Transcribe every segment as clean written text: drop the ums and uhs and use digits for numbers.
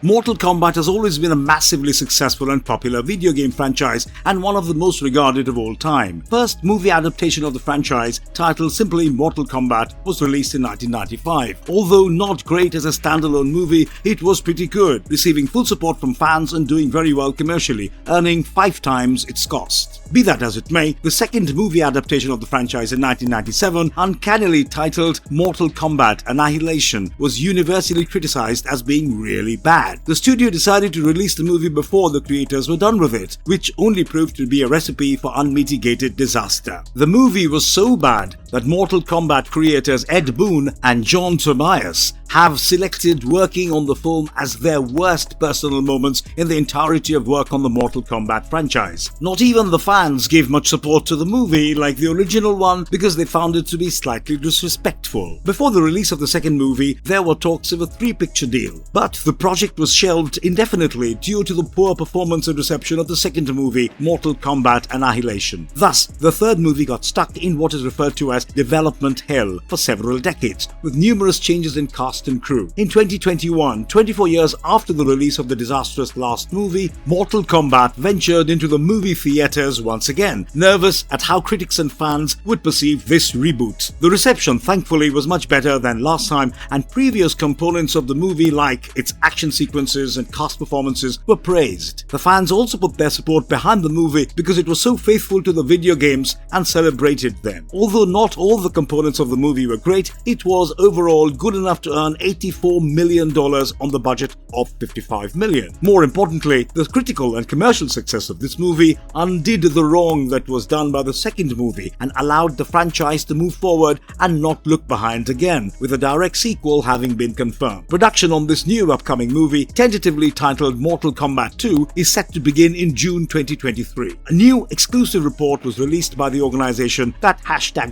Mortal Kombat has always been a massively successful and popular video game franchise and one of the most regarded of all time. First movie adaptation of the franchise, titled simply Mortal Kombat, was released in 1995. Although not great as a standalone movie, it was pretty good, receiving full support from fans and doing very well commercially, earning 5 times its cost. Be that as it may, the second movie adaptation of the franchise in 1997, uncannily titled Mortal Kombat Annihilation, was universally criticized as being really bad. The studio decided to release the movie before the creators were done with it, which only proved to be a recipe for unmitigated disaster. The movie was so bad that Mortal Kombat creators Ed Boon and John Tobias have selected working on the film as their worst personal moments in the entirety of work on the Mortal Kombat franchise. Not even the fans gave much support to the movie like the original one because they found it to be slightly disrespectful. Before the release of the second movie, there were talks of a 3-picture deal, but the project was shelved indefinitely due to the poor performance and reception of the second movie, Mortal Kombat Annihilation. Thus, the third movie got stuck in what is referred to as development hell for several decades, with numerous changes in cast and crew. In 2021, 24 years after the release of the disastrous last movie, Mortal Kombat ventured into the movie theaters once again, nervous at how critics and fans would perceive this reboot. The reception, thankfully, was much better than last time, and previous components of the movie like its action sequences and cast performances were praised. The fans also put their support behind the movie because it was so faithful to the video games and celebrated them. Although not all the components of the movie were great, it was overall good enough to earn $84 million on the budget of $55 million. More importantly, the critical and commercial success of this movie undid the wrong that was done by the second movie and allowed the franchise to move forward and not look behind again, with a direct sequel having been confirmed. Production on this new upcoming movie, tentatively titled Mortal Kombat 2, is set to begin in June 2023. A new exclusive report was released by the organization That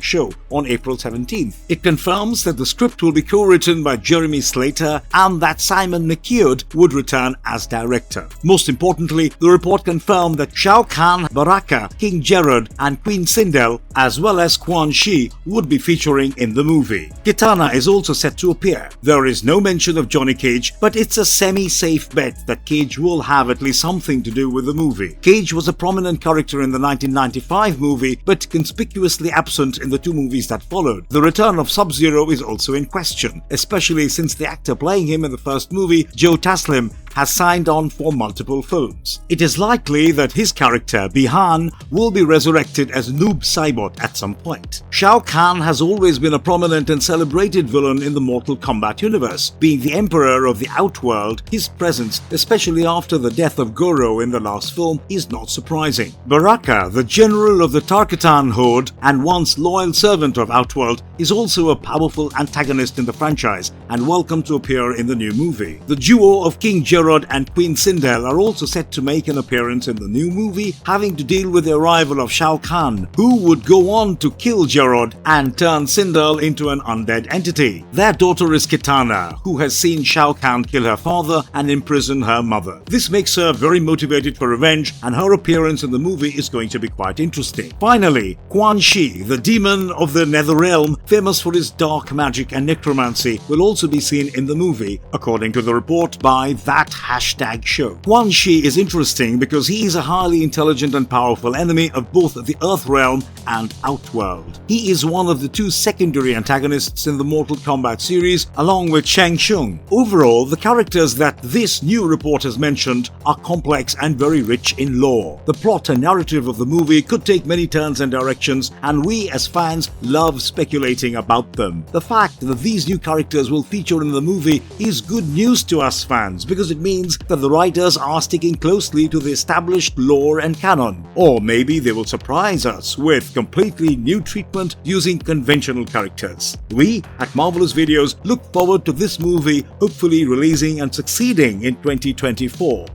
Show on April 17th. It confirms that the script will be co-written by Jeremy Slater and that Simon McKeown would return as director. Most importantly, the report confirmed that Shao Kahn, Baraka, King Gerard and Queen Sindel, as well as Kwanxi, would be featuring in the movie. Kitana is also set to appear. There is no mention of Johnny Cage, but it's a semi-safe bet that Cage will have at least something to do with the movie. Cage was a prominent character in the 1995 movie, but conspicuously absent in the 2 movies that followed. The return of Sub-Zero is also in question, especially since the actor playing him in the first movie, Joe Taslim, has signed on for multiple films. It is likely that his character, Bihan, will be resurrected as Noob Saibot at some point. Shao Kahn has always been a prominent and celebrated villain in the Mortal Kombat universe. Being the emperor of the Outworld, his presence, especially after the death of Goro in the last film, is not surprising. Baraka, the general of the Tarkatan Horde and once loyal servant of Outworld, is also a powerful antagonist in the franchise and welcome to appear in the new movie. The duo of King Gerard and Queen Sindel are also set to make an appearance in the new movie, having to deal with the arrival of Shao Kahn, who would go on to kill Gerard and turn Sindel into an undead entity. Their daughter is Kitana, who has seen Shao Kahn kill her father and imprison her mother. This makes her very motivated for revenge, and her appearance in the movie is going to be quite interesting. Finally, Kwanxi, the demon of the Netherrealm, famous for his dark magic and necromancy, will also be seen in the movie, according to the report by That Show. Kwanxi is interesting because he is a highly intelligent and powerful enemy of both the Earth Realm and Outworld. He is one of the 2 secondary antagonists in the Mortal Kombat series, along with Shang Tsung. Overall, the characters that this new report has mentioned are complex and very rich in lore. The plot and narrative of the movie could take many turns and directions, and we as fans love speculating about them. The fact that these new characters will feature in the movie is good news to us fans because it means that the writers are sticking closely to the established lore and canon. Or maybe they will surprise us with completely new treatment using conventional characters. We at Marvelous Videos look forward to this movie hopefully releasing and succeeding in 2024.